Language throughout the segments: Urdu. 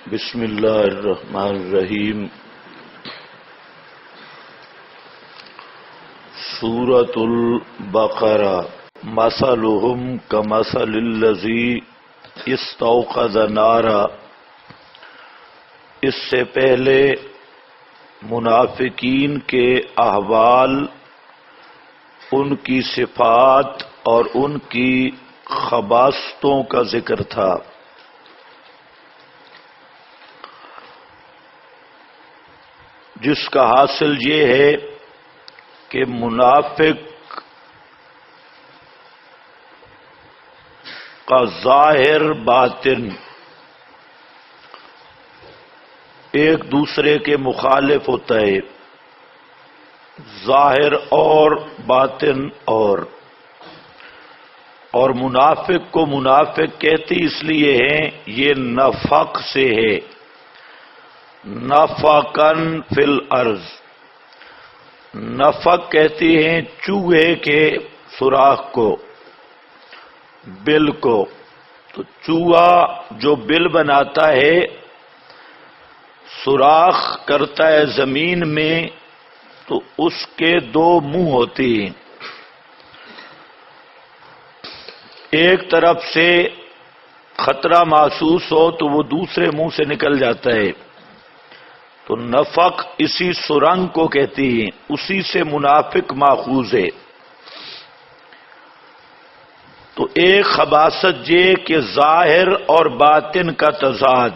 بسم اللہ الرحمن الرحیم۔ سورۃ البقرہ۔ مثلہم کمثل الذی استوقد نارا۔ اس سے پہلے منافقین کے احوال، ان کی صفات اور ان کی خباثتوں کا ذکر تھا۔ جس کا حاصل یہ ہے کہ منافق کا ظاہر باطن ایک دوسرے کے مخالف ہوتا ہے، ظاہر اور باطن اور منافق کو منافق کہتی اس لیے ہیں یہ نفق سے ہے، نفقن فی الارض۔ نفق کہتی ہیں چوہے کے سوراخ کو، بل کو۔ تو چوہا جو بل بناتا ہے، سوراخ کرتا ہے زمین میں، تو اس کے دو منہ ہوتے ہیں، ایک طرف سے خطرہ محسوس ہو تو وہ دوسرے منہ سے نکل جاتا ہے۔ تو نفق اسی سرنگ کو کہتی ہیں، اسی سے منافق ماخوذ ہے۔ تو ایک خباثت یہ کہ ظاہر اور باطن کا تضاد،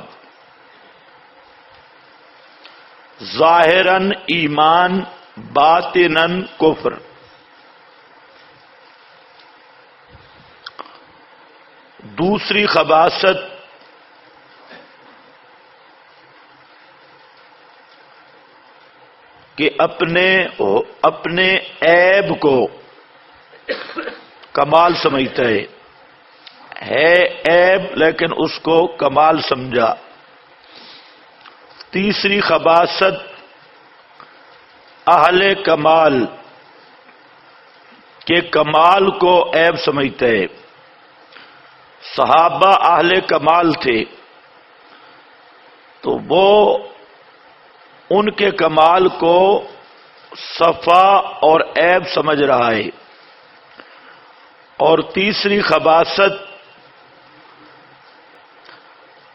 ظاہراً ایمان، باطناً کفر۔ دوسری خباثت کہ اپنے عیب کو کمال سمجھتا ہے عیب لیکن اس کو کمال سمجھا۔ تیسری خباثت اہل کمال کے کمال کو عیب سمجھتا ہے۔ صحابہ اہل کمال تھے تو وہ ان کے کمال کو صفا اور عیب سمجھ رہا ہے۔ اور تیسری خباثت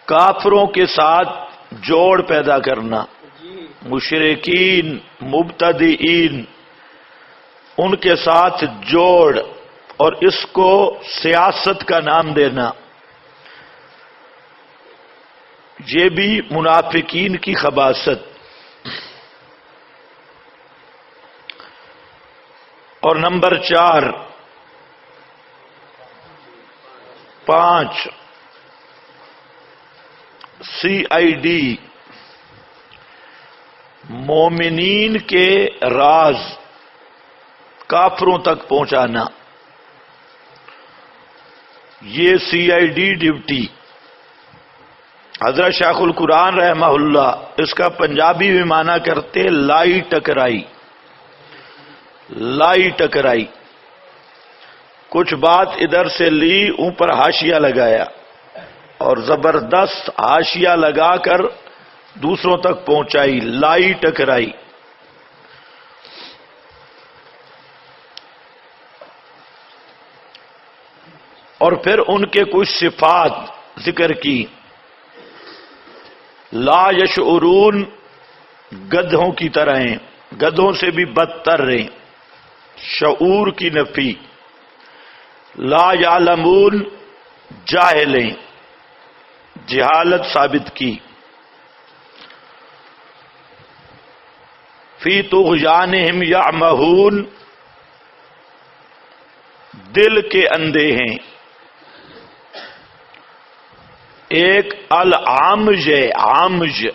کافروں کے ساتھ جوڑ پیدا کرنا، مشرکین، مبتدئین، ان کے ساتھ جوڑ اور اس کو سیاست کا نام دینا، یہ بھی منافقین کی خباثت۔ اور نمبر 5 CID، مومنین کے راز کافروں تک پہنچانا، یہ CID ڈیوٹی۔ حضرت شیخ القرآن رحمہ اللہ اس کا پنجابی میں معنی کرتے لائی ٹکرائی، لائی ٹکرائی۔ کچھ بات ادھر سے لی، اوپر حاشیہ لگایا اور زبردست حاشیہ لگا کر دوسروں تک پہنچائی، لائی ٹکرائی۔ اور پھر ان کے کچھ صفات ذکر کی۔ لا یشعرون، گدھوں کی طرح ہیں، گدھوں سے بھی بدتر ہیں، شعور کی نفی۔ لا یعلمون، جاہل ہیں، جہالت ثابت کی۔ فی طغیانہم یعمہون، دل کے اندھے ہیں۔ ایک العمج ہے، عمج،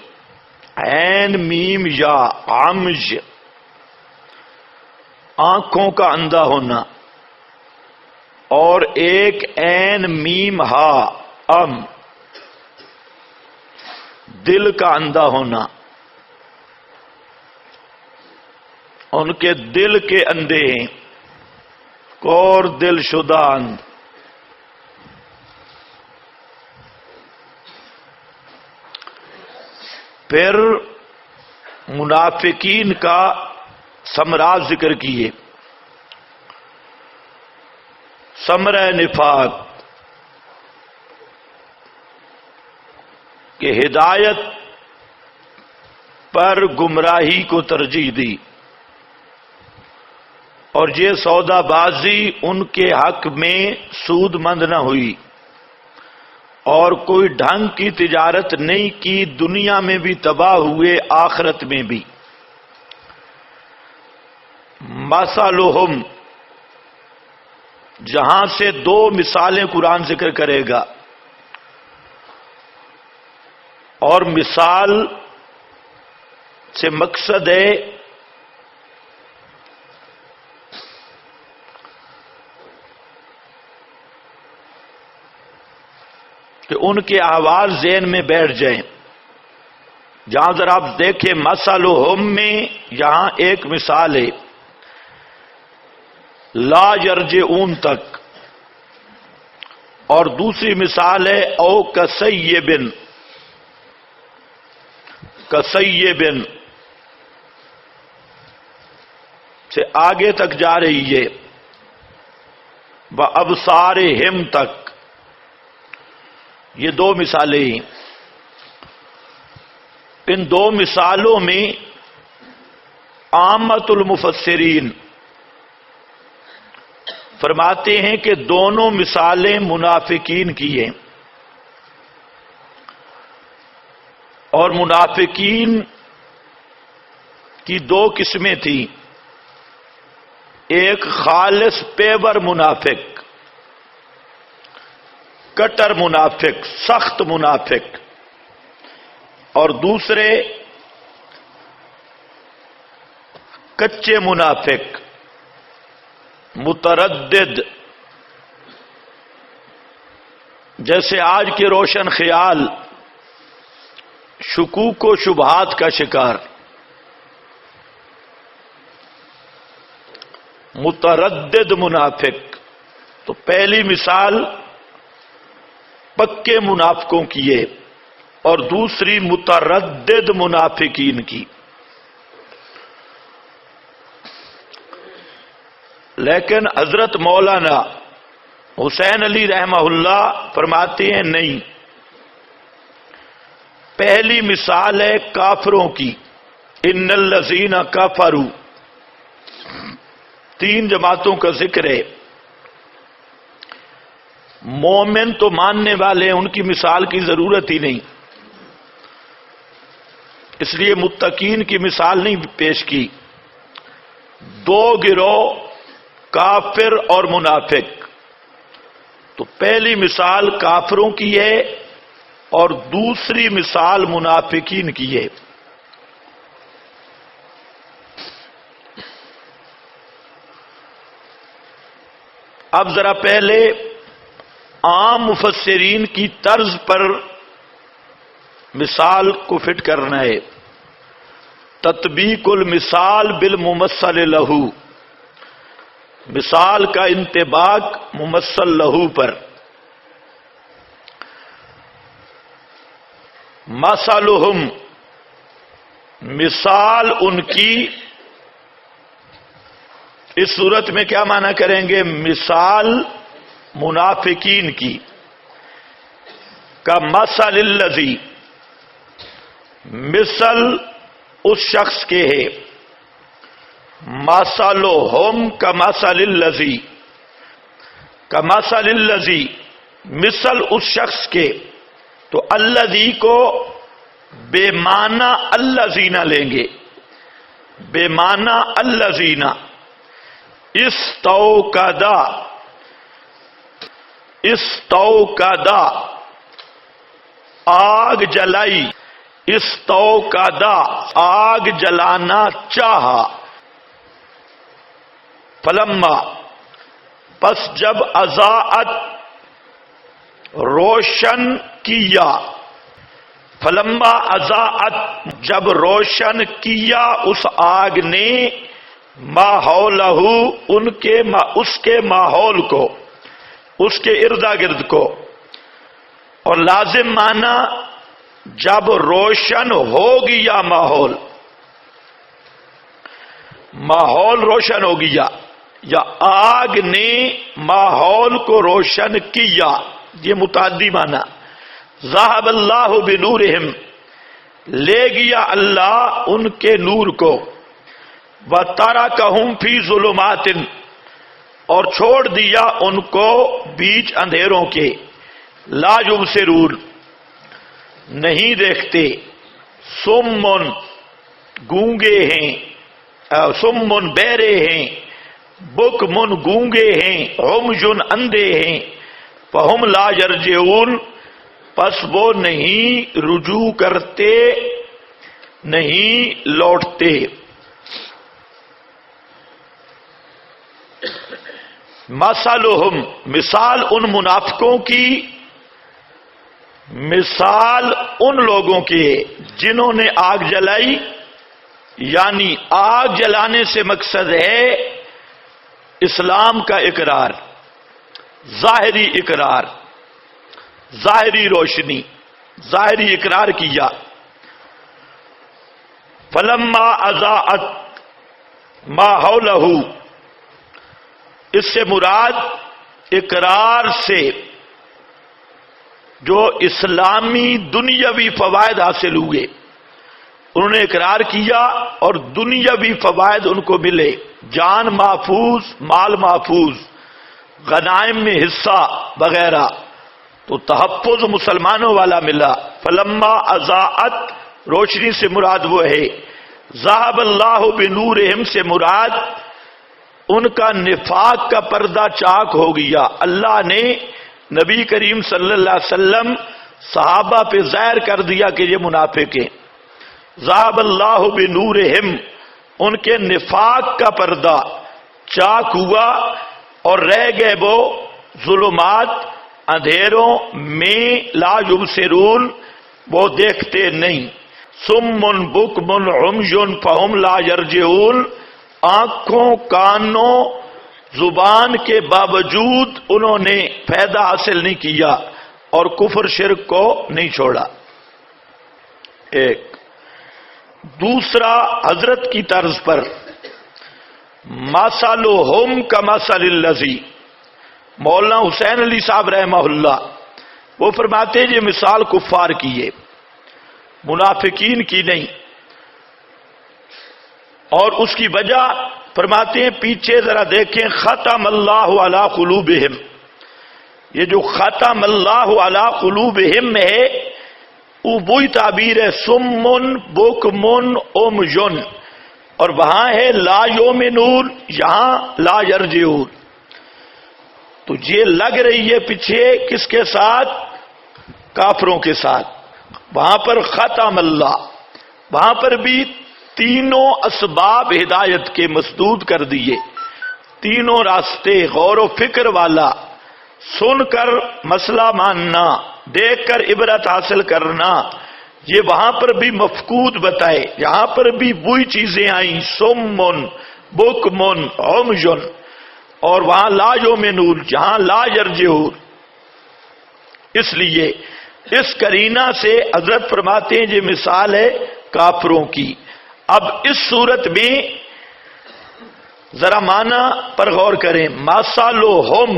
عین میم یا، عمج، آنکھوں کا اندھا ہونا۔ اور ایک عین میم ہا، ام، دل کا اندھا ہونا۔ ان کے دل کے اندھے ہیں، کور دل شدہ اندھ۔ پھر منافقین کا ثمرات ذکر کیے. ثمرہ نفاق کہ ہدایت پر گمراہی کو ترجیح دی، اور یہ سودا بازی ان کے حق میں سود مند نہ ہوئی، اور کوئی ڈھنگ کی تجارت نہیں کی، دنیا میں بھی تباہ ہوئے آخرت میں بھی. مثلہم، جہاں سے دو مثالیں قرآن ذکر کرے گا، اور مثال سے مقصد ہے کہ ان کے آواز ذہن میں بیٹھ جائیں. جہاں ذرا آپ دیکھیں مثلہم میں یہاں ایک مثال ہے لا یرجعون تک، اور دوسری مثال ہے او کسیبن، کسیبن سے آگے تک جا رہی ہے، بأبصارہم تک. یہ دو مثالیں ہیں. ان دو مثالوں میں عامت المفسرین فرماتے ہیں کہ دونوں مثالیں منافقین کی ہیں، اور منافقین کی دو قسمیں تھیں. ایک خالص پیور منافق، کٹر منافق، سخت منافق، اور دوسرے کچے منافق، متردد، جیسے آج کے روشن خیال، شکوک و شبہات کا شکار. متردد منافق. تو پہلی مثال پکے منافقوں کی ہے، اور دوسری متردد منافقین کی. لیکن حضرت مولانا حسین علی رحمہ اللہ فرماتے ہیں نہیں، پہلی مثال ہے کافروں کی. ان الذین کفروا، تین جماعتوں کا ذکر ہے. مومن تو ماننے والے ہیں، ان کی مثال کی ضرورت ہی نہیں، اس لیے متقین کی مثال نہیں پیش کی. دو گروہ کافر اور منافق. تو پہلی مثال کافروں کی ہے اور دوسری مثال منافقین کی ہے. اب ذرا پہلے عام مفسرین کی طرز پر مثال کو فٹ کرنا ہے. تطبیق المثال بالممثل لہو، مثال کا انطباق ممثل لہو پر. مثلہم، مثال ان کی، اس صورت میں کیا معنی کریں گے؟ مثال منافقین کی. کا مثل الذی، مثل اس شخص کے ہے. مثلہم کا مثل الذی، کا مثل الذی، مثل اس شخص کے. تو الذی کو بے معنی الذین لیں گے، بے معنی الذین. استوقدا، استوقدا آگ جلائی، استوقدا آگ جلانا چاہا. فلما، پس جب اضاءت روشن کیا، فلما اضاءت جب روشن کیا اس آگ نے ماحولہ ان کے اس کے ماحول کو، اس کے ارد گرد کو. اور لازم معنی جب روشن ہو گیا ماحول روشن ہو گیا، یا آگ نے ماحول کو روشن کیا، یہ متعدی معنی. ذہب اللہ بنورہم، لے گیا اللہ ان کے نور کو. وترکہم فی ظلمات، اور چھوڑ دیا ان کو بیچ اندھیروں کے. لا یبصرون، نہیں دیکھتے. صمٌ، گونگے ہیں. صمٌ، بہرے ہیں. بکمٌ، گونگے ہیں. عمج، اندھے ہیں. فہم لا یرجعون، پس وہ نہیں رجوع کرتے، نہیں لوٹتے. مثلہم، مثال ان منافقوں کی، مثال ان لوگوں کی جنہوں نے آگ جلائی. یعنی آگ جلانے سے مقصد ہے اسلام کا اقرار، ظاہری اقرار، ظاہری روشنی، ظاہری اقرار کیا. فلما اضاءت ما حولہ، اس سے مراد اقرار سے جو اسلامی دنیاوی فوائد حاصل ہوئے، انہوں نے اقرار کیا اور دنیاوی فوائد ان کو ملے. جان محفوظ، مال محفوظ، غنائم میں حصہ وغیرہ، تو تحفظ مسلمانوں والا ملا. فلما اضاءت، روشنی سے مراد وہ ہے. ذہب اللہ بنورہم سے مراد ان کا نفاق کا پردہ چاک ہو گیا. اللہ نے نبی کریم صلی اللہ علیہ وسلم صحابہ پہ ظاہر کر دیا کہ یہ منافق ہیں. ذہب اللہ بنورہم، ان کے نفاق کا پردہ چاک ہوا اور رہ گئے وہ ظلمات، اندھیروں میں. لا یبصرون، وہ دیکھتے نہیں. صم بکم عمج فہم لا یرجعون، آنکھوں، کانوں، زبان کے باوجود انہوں نے فائدہ حاصل نہیں کیا اور کفر شرک کو نہیں چھوڑا. ایک دوسرا، حضرت کی طرز پر مثلہم کمثل الذی، مولانا حسین علی صاحب رحمہ اللہ وہ فرماتے ہیں یہ مثال کفار کی ہے، منافقین کی نہیں. اور اس کی وجہ فرماتے ہیں پیچھے ذرا دیکھیں. ختم اللہ علی قلوبہم، یہ جو ختم اللہ علی قلوبہم ہے وہ وہی تعبیر ہے سمن بکمن عمجن، اور وہاں ہے لا یؤمنون، یہاں لا یرجعون. تو یہ لگ رہی ہے پیچھے کس کے ساتھ؟ کافروں کے ساتھ. وہاں پر ختم اللہ، وہاں پر بھی تینوں اسباب ہدایت کے مسدود کر دیے، تینوں راستے غور و فکر والا، سن کر مسئلہ ماننا، دیکھ کر عبرت حاصل کرنا، یہ وہاں پر بھی مفقود بتائے. یہاں پر بھی وہی چیزیں آئیں، سمن بکمن عمجن، اور وہاں لا یؤمنون، جہاں لا یرجعون. اس لیے اس قرینہ سے حضرت فرماتے ہیں یہ مثال ہے کافروں کی. اب اس صورت میں ذرا معنی پر غور کریں. مثلہم،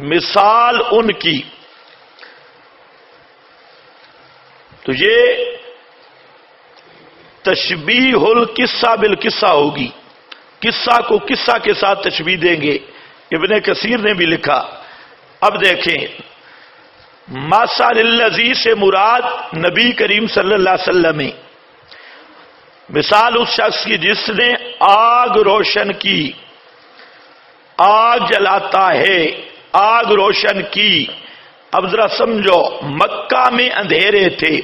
مثال ان کی، تو یہ تشبیہ القصہ بالقصہ ہوگی. قصہ کو قصہ کے ساتھ تشبیہ دیں گے. ابن کثیر نے بھی لکھا. اب دیکھیں، مثل الذی سے مراد نبی کریم صلی اللہ علیہ وسلم ہے. مثال اس شخص کی جس نے آگ روشن کی، آگ جلاتا ہے، آگ روشن کی. اب ذرا سمجھو، مکہ میں اندھیرے تھے،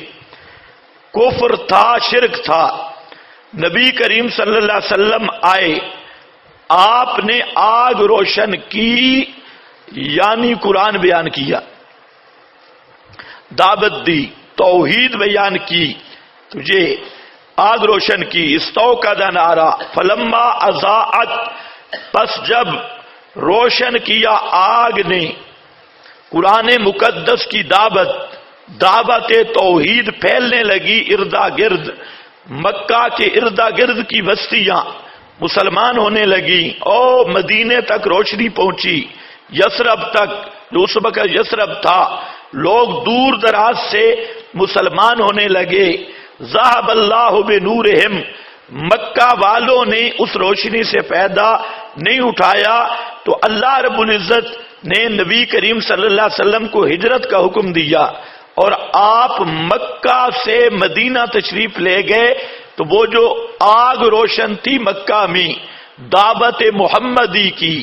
کفر تھا، شرک تھا. نبی کریم صلی اللہ علیہ وسلم آئے، آپ نے آگ روشن کی، یعنی قرآن بیان کیا، دعوت دی، توحید بیان کی، تجھے آگ روشن کی. استوقد نارا فلما اضاءت، پس جب روشن کیا آگ نے قرآن مقدس کی دعوت، دعوت توحید پھیلنے لگی اردا گرد، مکہ کے اردا گرد کی بستیاں مسلمان ہونے لگی، اور مدینے تک روشنی پہنچی، یثرب تک، جو اس وقت یثرب تھا، لوگ دور دراز سے مسلمان ہونے لگے۔ ذہب اللہ بنورہم، مکہ والوں نے اس روشنی سے فائدہ نہیں اٹھایا، تو اللہ رب العزت نے نبی کریم صلی اللہ علیہ وسلم کو ہجرت کا حکم دیا، اور آپ مکہ سے مدینہ تشریف لے گئے، تو وہ جو آگ روشن تھی مکہ میں دعوت محمدی کی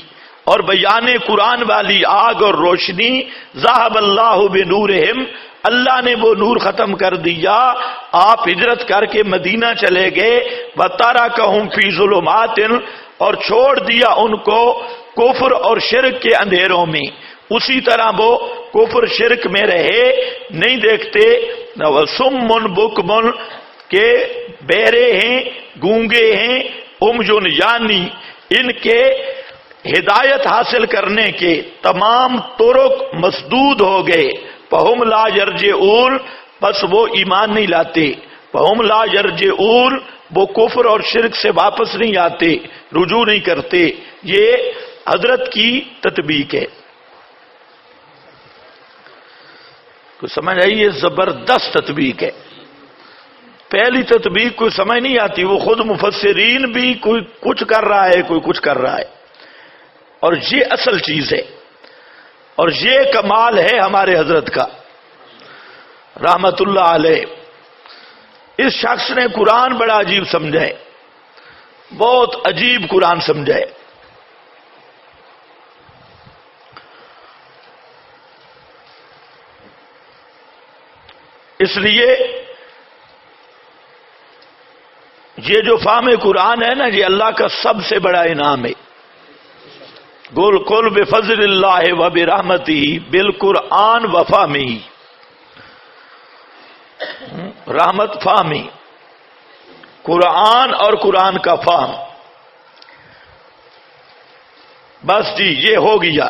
اور بیان قرآن والی آگ اور روشنی، ذہب اللہ بنورہم، اللہ نے وہ نور ختم کر دیا، آپ ہجرت کر کے مدینہ چلے گئے، وَتَرَكَهُمْ فِي ظُلُمَاتٍ، اور چھوڑ دیا ان کو کفر اور شرک کے اندھیروں میں، اسی طرح وہ کفر شرک میں رہے، نہیں دیکھتے، وَصُمٌّ بُكْمٌ، کہ بہرے ہیں، گونگے ہیں، عمجن، یعنی ان کے ہدایت حاصل کرنے کے تمام طرق مسدود ہو گئے، فہم لا یرجعون، بس وہ ایمان نہیں لاتے، فہم لا یرجعون، وہ کفر اور شرک سے واپس نہیں آتے، رجوع نہیں کرتے۔ یہ حضرت کی تطبیق ہے، کوئی سمجھ آئی؟ یہ زبردست تطبیق ہے۔ پہلی تطبیق کوئی سمجھ نہیں آتی، وہ خود مفسرین بھی کوئی کچھ کر رہا ہے، کوئی کچھ کر رہا ہے، اور یہ اصل چیز ہے، اور یہ کمال ہے ہمارے حضرت کا رحمت اللہ علیہ۔ اس شخص نے قرآن بڑا عجیب سمجھا ہے، بہت عجیب قرآن سمجھا ہے۔ اس لیے یہ جو فہم قرآن ہے نا، یہ اللہ کا سب سے بڑا انعام ہے۔ قل بفضل اللہ و برحمتہ بالقرآن و فہمہ، رحمت فہمی، قرآن اور قرآن کا فہم، بس جی یہ ہو گیا۔